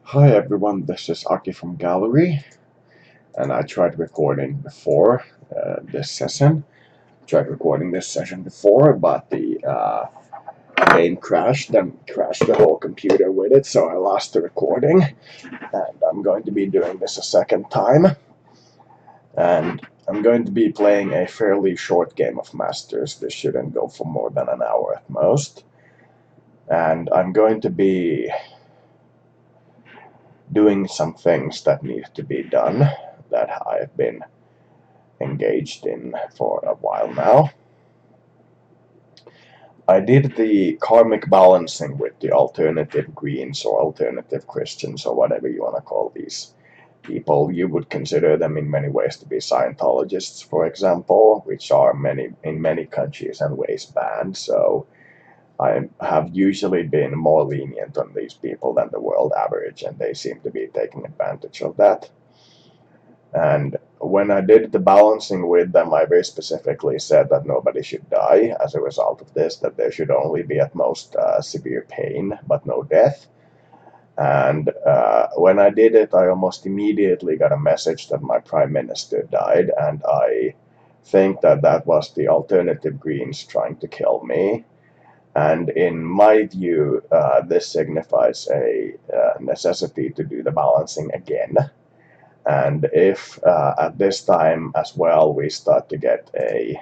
Hi everyone, this is Aki from Gallery, and I tried recording before this session. Tried recording this session before, but the game crashed and crashed the whole computer with it, so I lost the recording. And I'm going to be doing this a second time, and I'm going to be playing a fairly short game of Masters. This shouldn't go for more than an hour at most. And I'm going to be doing some things that need to be done that I've been engaged in for a while now. I did the karmic balancing with the alternative Greens or alternative Christians or whatever you want to call these people. You would consider them in many ways to be Scientologists, for example, which are in many countries and ways banned. So I have usually been more lenient on these people than the world average, and they seem to be taking advantage of that. And when I did the balancing with them, I very specifically said that nobody should die as a result of this, that there should only be at most severe pain, but no death. And when I did it, I almost immediately got a message that my prime minister died, and I think that that was the alternative Greens trying to kill me. And in my view, this signifies a necessity to do the balancing again. And if at this time as well we start to get a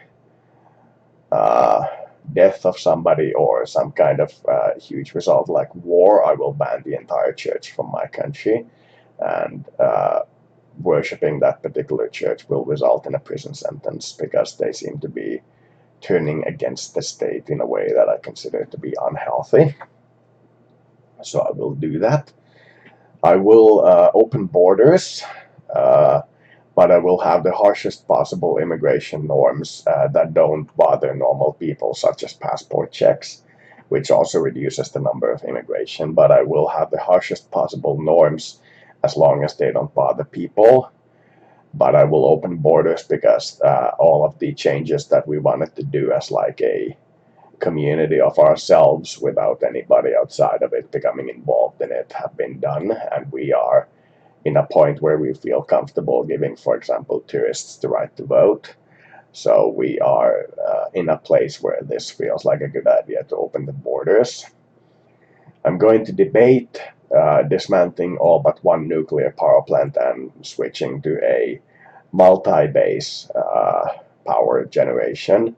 uh, death of somebody or some kind of huge result like war, I will ban the entire church from my country. And worshipping that particular church will result in a prison sentence because they seem to be turning against the state in a way that I consider to be unhealthy. So I will do that. I will open borders. Uh, but I will have the harshest possible immigration norms that don't bother normal people, such as passport checks, which also reduces the number of immigration. But I will have the harshest possible norms as long as they don't bother people. But I will open borders because all of the changes that we wanted to do as like a community of ourselves without anybody outside of it becoming involved in it have been done, and we are in a point where we feel comfortable giving, for example, tourists the right to vote. So we are in a place where this feels like a good idea to open the borders. I'm going to debate dismantling all but one nuclear power plant and switching to a multi-base power generation.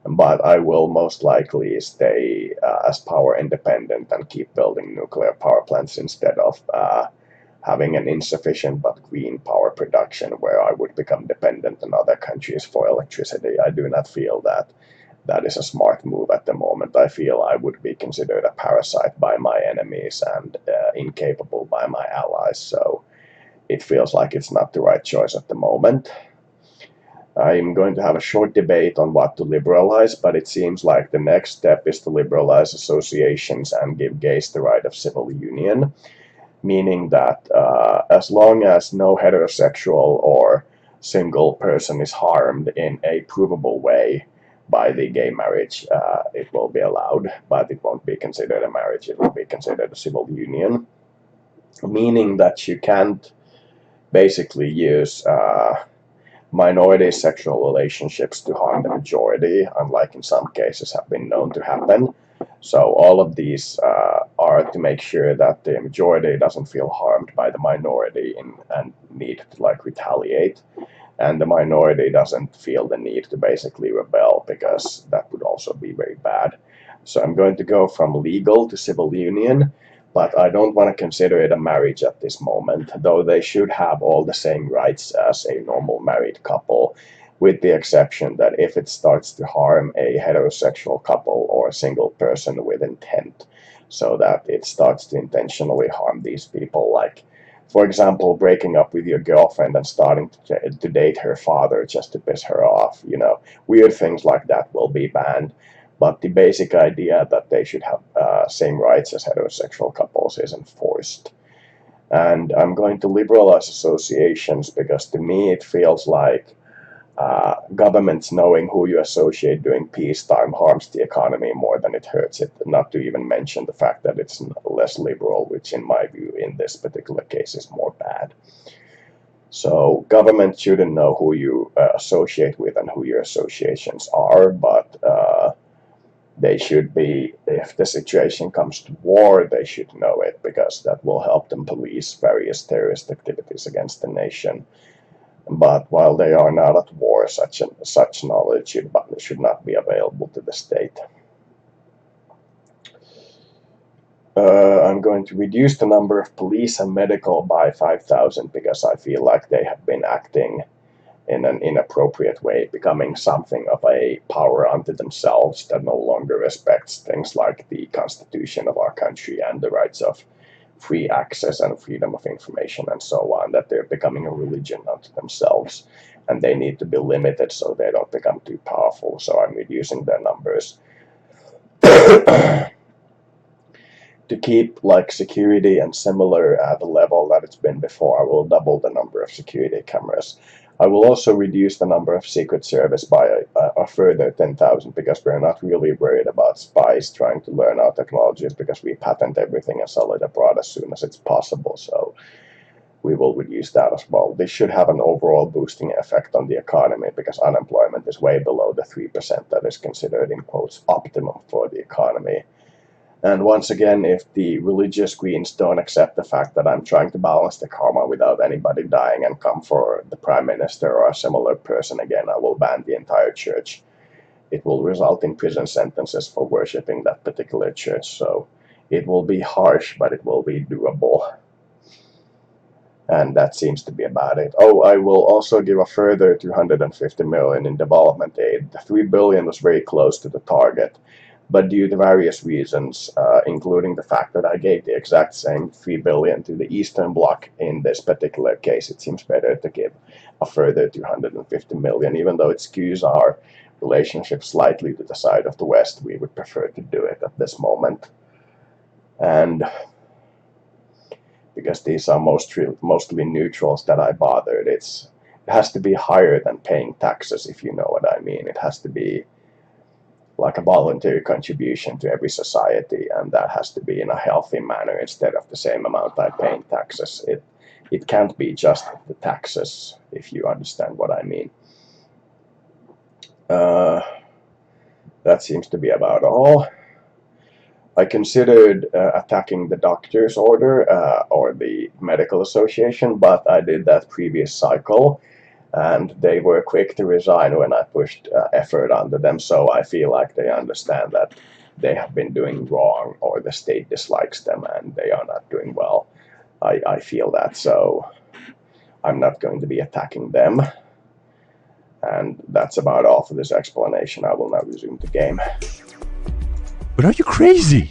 But I will most likely stay as power independent and keep building nuclear power plants instead of having an insufficient but green power production where I would become dependent on other countries for electricity. I do not feel that that is a smart move at the moment. I feel I would be considered a parasite by my enemies and incapable by my allies, so it feels like it's not the right choice at the moment. I'm going to have a short debate on what to liberalize, but it seems like the next step is to liberalize associations and give gays the right of civil union, meaning that as long as no heterosexual or single person is harmed in a provable way by the gay marriage, it will be allowed, but it won't be considered a marriage, it will be considered a civil union, meaning that you can't basically use minority sexual relationships to harm the majority, unlike in some cases have been known to happen. So all of these are to make sure that the majority doesn't feel harmed by the minority and need to like retaliate, and the minority doesn't feel the need to basically rebel because that would also be very bad. So I'm going to go from legal to civil union, but I don't want to consider it a marriage at this moment, though they should have all the same rights as a normal married couple, with the exception that if it starts to harm a heterosexual couple or a single person with intent, so that it starts to intentionally harm these people, like, for example, breaking up with your girlfriend and starting to date her father just to piss her off, weird things like that will be banned. But the basic idea that they should have same rights as heterosexual couples is enforced. And I'm going to liberalize associations because to me it feels like Governments knowing who you associate during peacetime harms the economy more than it hurts it, not to even mention the fact that it's less liberal, which in my view in this particular case is more bad. So government shouldn't know who you associate with and who your associations are, but they should be, if the situation comes to war, they should know it, because that will help them police various terrorist activities against the nation. But while they are not at war, such knowledge should not be available to the state. I'm going to reduce the number of police and medical by 5,000 because I feel like they have been acting in an inappropriate way, becoming something of a power unto themselves that no longer respects things like the constitution of our country and the rights of free access and freedom of information and so on, that they're becoming a religion unto themselves, and they need to be limited so they don't become too powerful. So I'm reducing their numbers. To keep like security and similar at the level that it's been before, I will double the number of security cameras. I will also reduce the number of Secret Service by a further 10,000 because we're not really worried about spies trying to learn our technologies, because we patent everything and sell it abroad as soon as it's possible. So we will reduce that as well. This should have an overall boosting effect on the economy because unemployment is way below the 3% that is considered, in quotes, optimum for the economy. And once again, if the religious Greens don't accept the fact that I'm trying to balance the karma without anybody dying and come for the Prime Minister or a similar person again, I will ban the entire church. It will result in prison sentences for worshipping that particular church. So it will be harsh, but it will be doable. And that seems to be about it. Oh, I will also give a further 250 million in development aid. The 3 billion was very close to the target. But due to various reasons, including the fact that I gave the exact same 3 billion to the Eastern Bloc in this particular case, it seems better to give a further 250 million, even though it skews our relationship slightly to the side of the West. We would prefer to do it at this moment. And because these are mostly neutrals that I bothered, it has to be higher than paying taxes, if you know what I mean. It has to be like a voluntary contribution to every society, and that has to be in a healthy manner instead of the same amount I pay in taxes. It can't be just the taxes, if you understand what I mean. That seems to be about all. I considered attacking the doctor's order or the medical association, but I did that previous cycle, and they were quick to resign when I pushed effort onto them, so I feel like they understand that they have been doing wrong, or the state dislikes them and they are not doing well. I feel that, so I'm not going to be attacking them. And that's about all for this explanation. I will now resume the game. But are you crazy?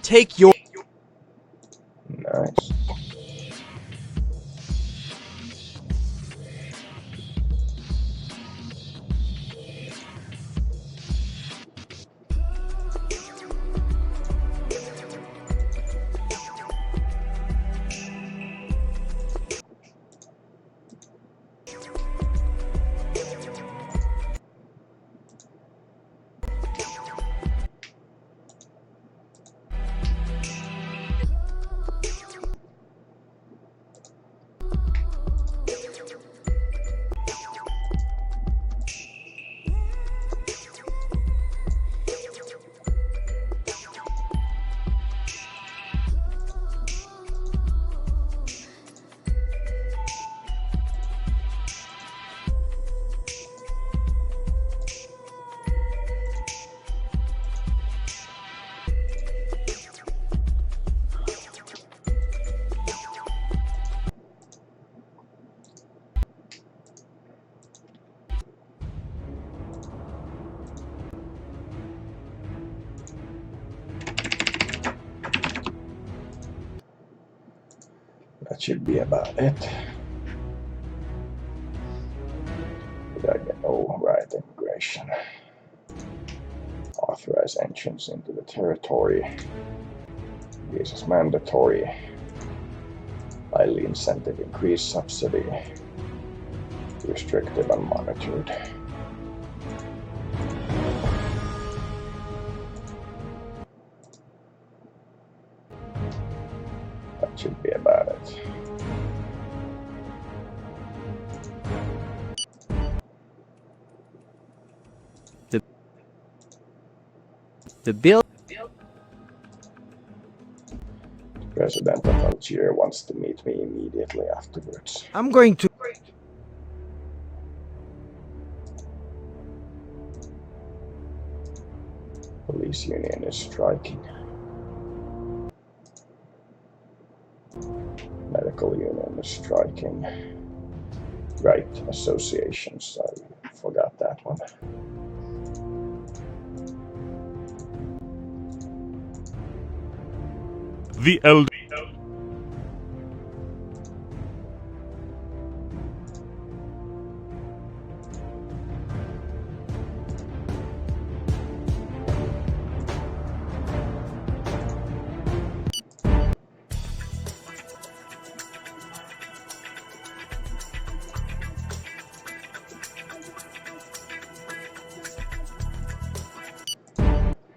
Take your... Nice. That should be about it. Did I get? Oh, right, immigration. Authorize entrance into the territory. This is mandatory. Highly incentive increase subsidy. Restrictive and monitored. That should be about it. The bill. The president of Algeria wants to meet me immediately afterwards. I'm going to. Police union is striking. Medical union is striking. Right, associations. I forgot that one. The elder.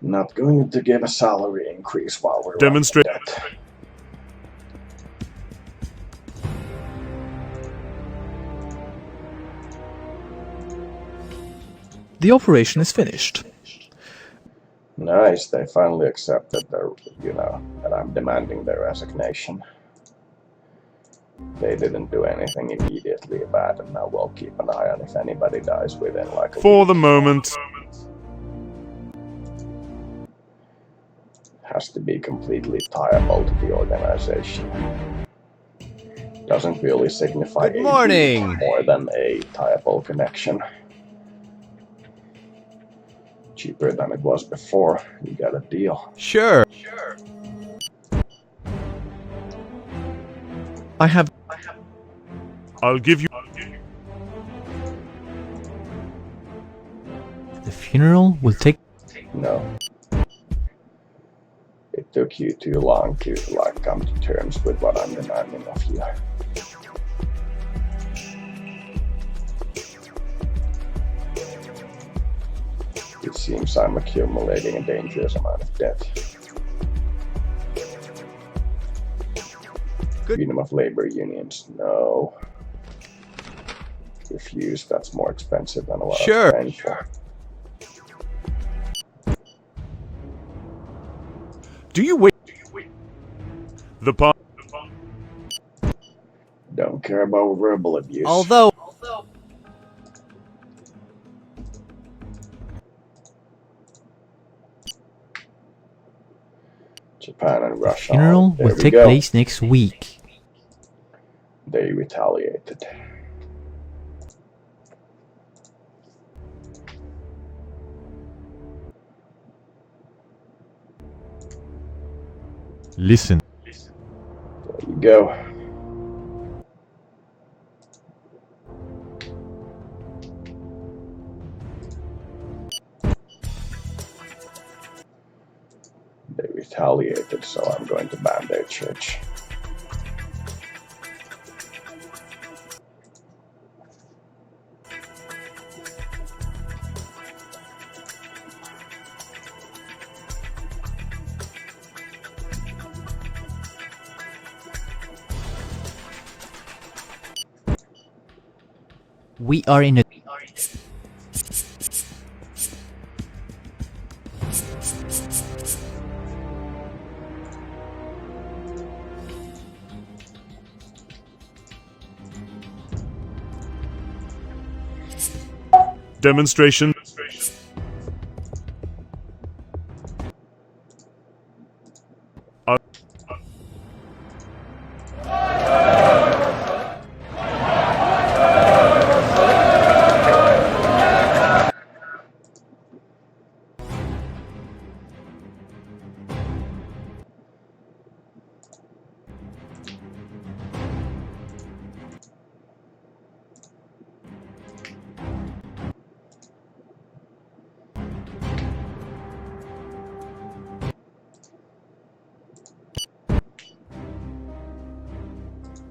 Not going to give a salary increase while we're Demonstrate. running debt. The operation is finished. Nice, they finally accepted their, that I'm demanding their resignation. They didn't do anything immediately bad, and now we'll keep an eye on if anybody dies within like a For week. the moment. Has to be completely tiable to the organization. Doesn't really signify Good morning. more than a tiable connection. Cheaper than it was before. You got a deal. Sure. I have. I'll give you. The funeral will take. No. It took you too long to come to terms with what I'm demanding of you. It seems I'm accumulating a dangerous amount of debt. Good. Freedom of labor unions, no. Refuse, that's more expensive than what Sure. I'm paying for. Do you wait? The part. Don't care about verbal abuse. Although. Japan and The Russia. funeral There will we take go. place next week. They retaliated. Listen. There you go. They retaliated, so I'm going to ban their church. We are in a. Demonstration.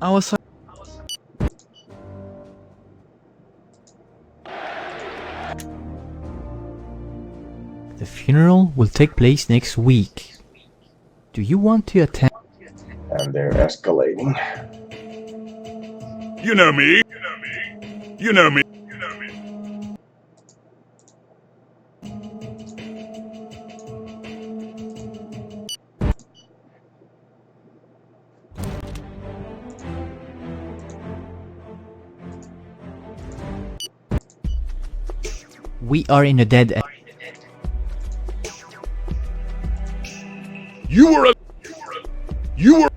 I was sorry. The funeral will take place next week. Do you want to attend? And they're escalating. You know me. You know me. We are in a dead end. You were a. You were.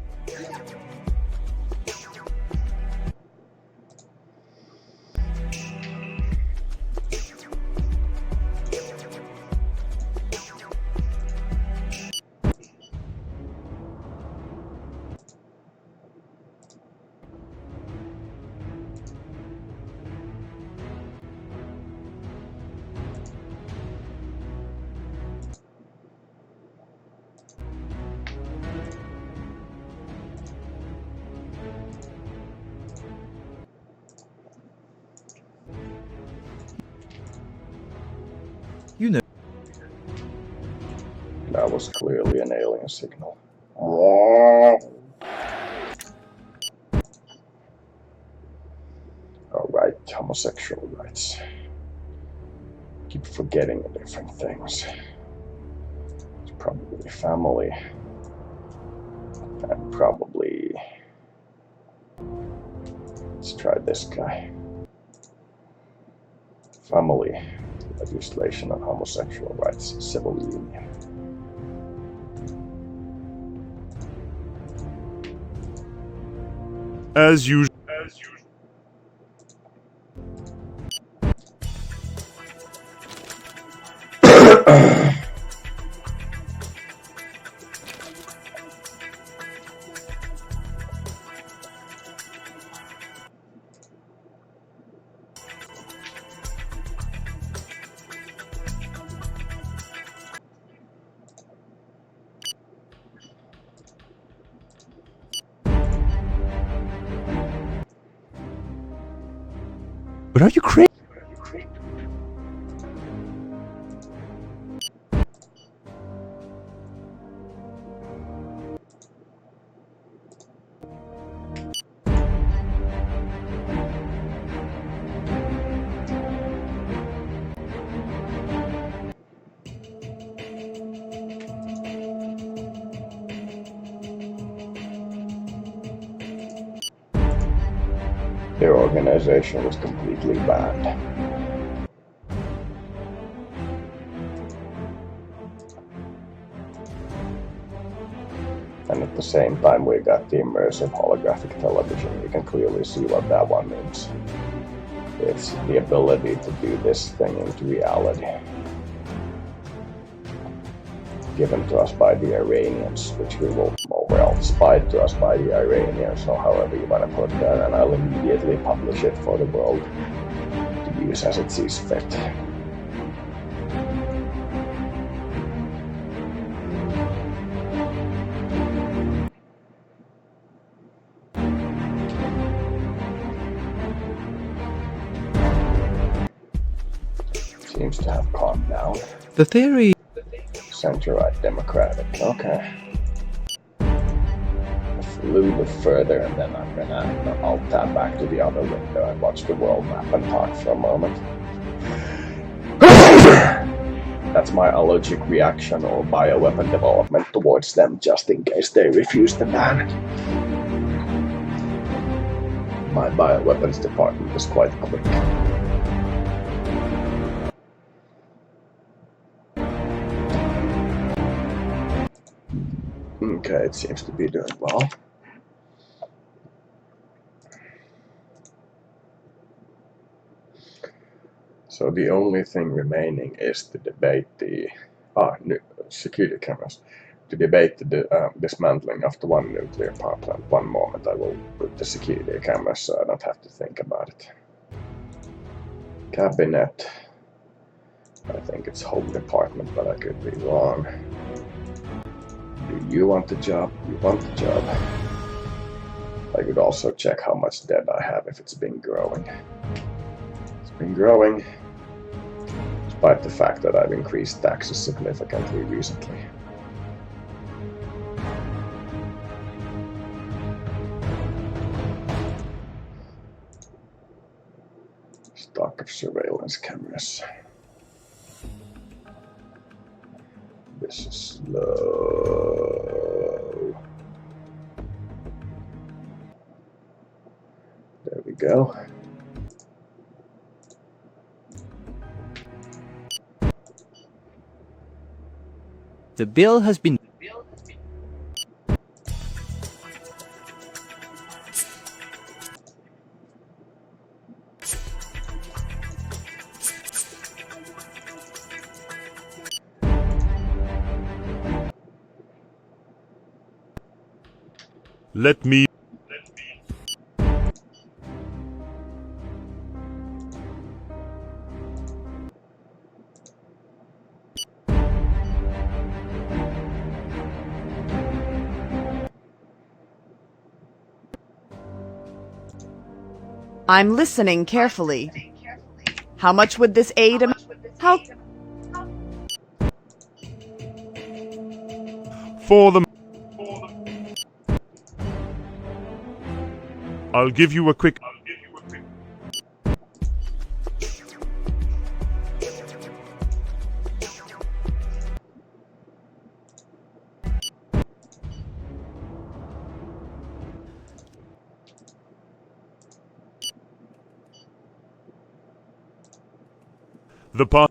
You know. That was clearly an alien signal. Alright, homosexual rights. Keep forgetting the different things. It's probably family. And probably... Let's try this guy. Family legislation on homosexual rights, civil union. As usual. But are you crazy? Their organization was completely banned. And at the same time we got the immersive holographic television. You can clearly see what that one means. It's the ability to do this thing into reality. Given to us by the Iranians, which we will, well, spied to us by the Iranians, or however you want to put that, and I'll immediately publish it for the world to use as it sees fit. Seems to have calmed down. The theory. Center-right Democratic, okay. A little bit further and then I'll tab back to the other window and watch the world map and talk for a moment. That's my allergic reaction or bioweapon development towards them just in case they refuse the ban. My bioweapons department is quite quick. Okay, it seems to be doing well. So the only thing remaining is to debate the security cameras. To debate the dismantling of the one nuclear power plant. One moment, I will put the security cameras so I don't have to think about it. Cabinet. I think it's Home Department, but I could be wrong. Do you want the job? You want the job. I could also check how much debt I have if it's been growing. It's been growing, despite the fact that I've increased taxes significantly recently. Stock of surveillance cameras. This is low. There we go. The bill has been... Let me. I'm listening carefully. How much would this aid? How? For the. I'll give you a quick. The part.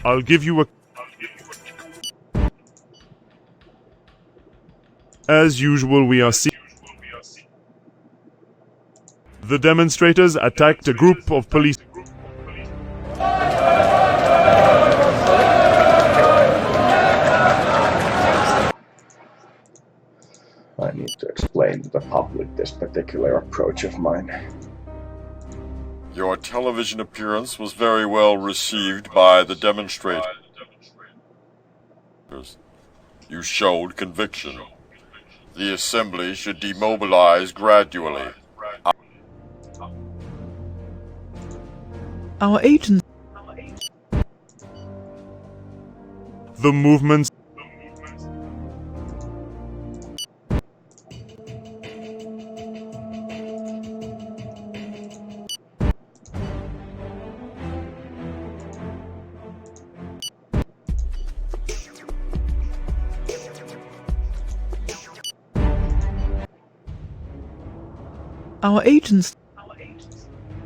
I'll give you a. As usual, we are seeing. The demonstrators attacked a group of police. I need to explain to the public this particular approach of mine. Your television appearance was very well received by the demonstrators. You showed conviction. The assembly should demobilize gradually. Our agents... The movements.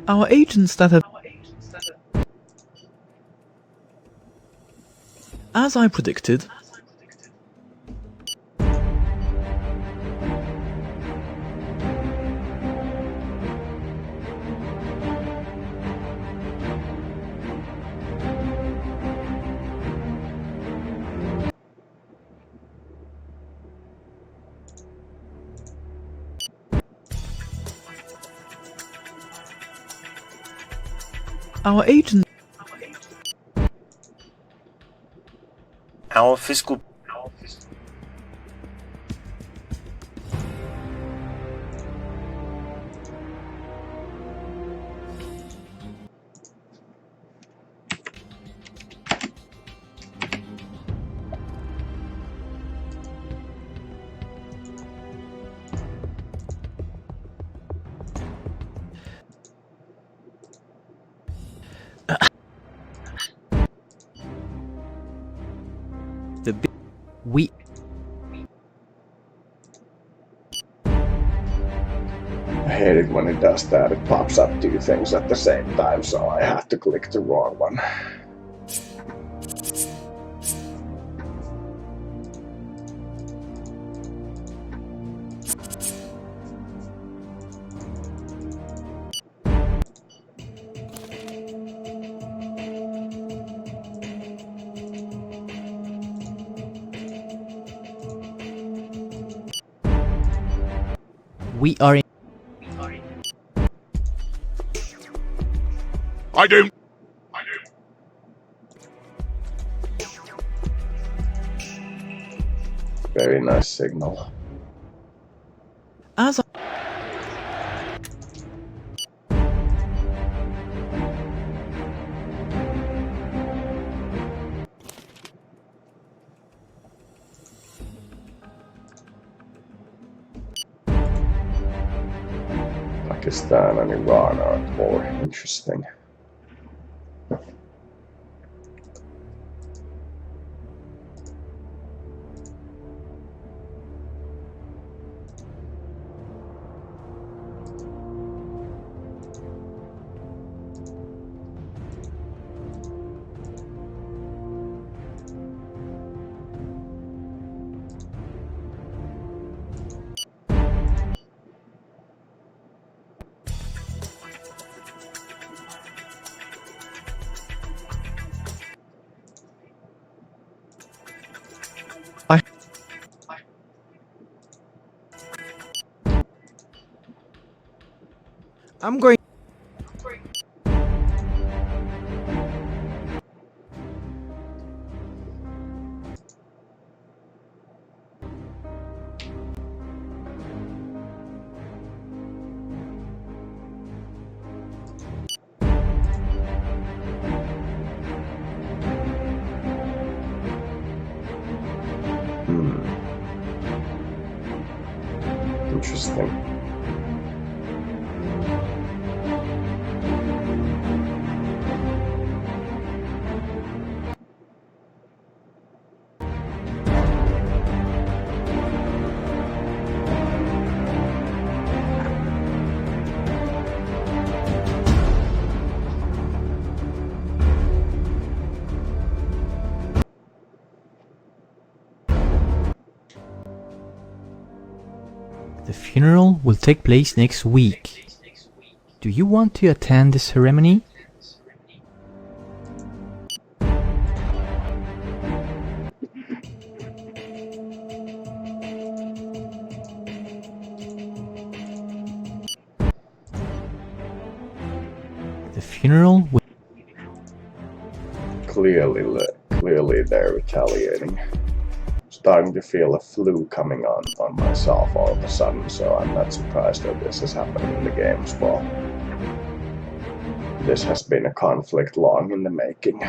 Our agents that have... As I predicted... Our agent... Our fiscal... We... I hate it when it does that. It pops up two things at the same time, so I have to click the wrong one. We are in. I don't. Very nice signal. As Pakistan and Iran are more interesting. I'm going. Interesting. The funeral will take place next week. Do you want to attend the ceremony? The funeral will. Clearly they're retaliating. Starting to feel a flu coming on myself all of a sudden, so I'm not surprised that this is happening in the game as well. This has been a conflict long in the making.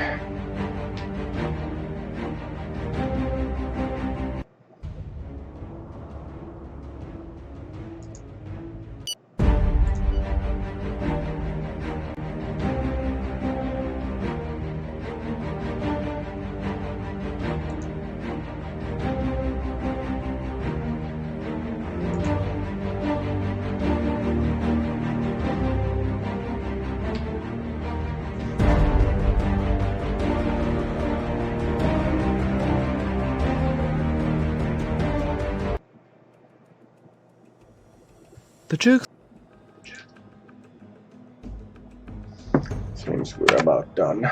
The jokes. Seems we're about done.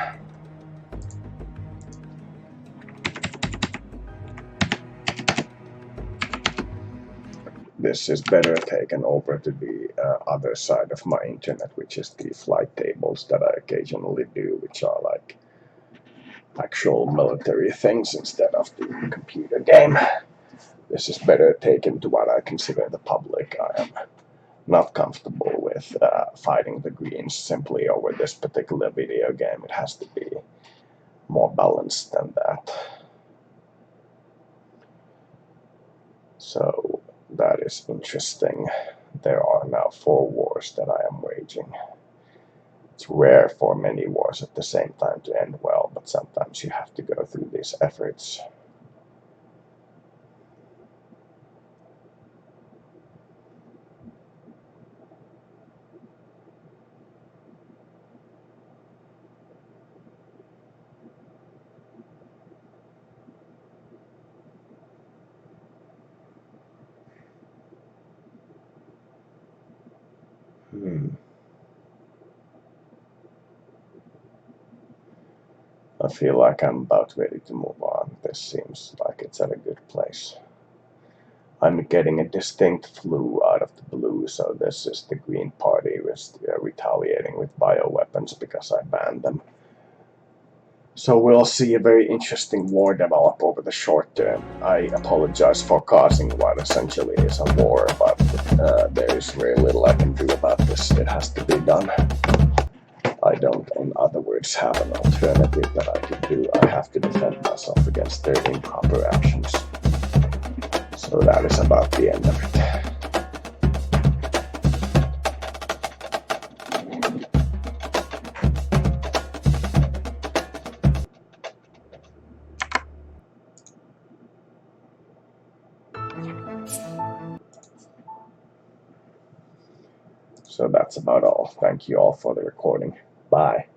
This is better taken over to the other side of my internet, which is the flight tables that I occasionally do, which are like actual military things instead of the computer game. This is better taken to what I consider the public. I am not comfortable with fighting the Greens simply over this particular video game. It has to be more balanced than that. So that is interesting. There are now 4 wars that I am waging. It's rare for many wars at the same time to end well, but sometimes you have to go through these efforts. Hmm. I feel like I'm about ready to move on. This seems like it's at a good place. I'm getting a distinct flu out of the blue, so this is the Green Party retaliating with bioweapons because I banned them. So we'll see a very interesting war develop over the short term. I apologize for causing what essentially is a war, but there is very little I can do about this. It has to be done. I don't, in other words, have an alternative that I could do. I have to defend myself against their improper actions. So that is about the end of it. So that's about all. Thank you all for the recording. Bye.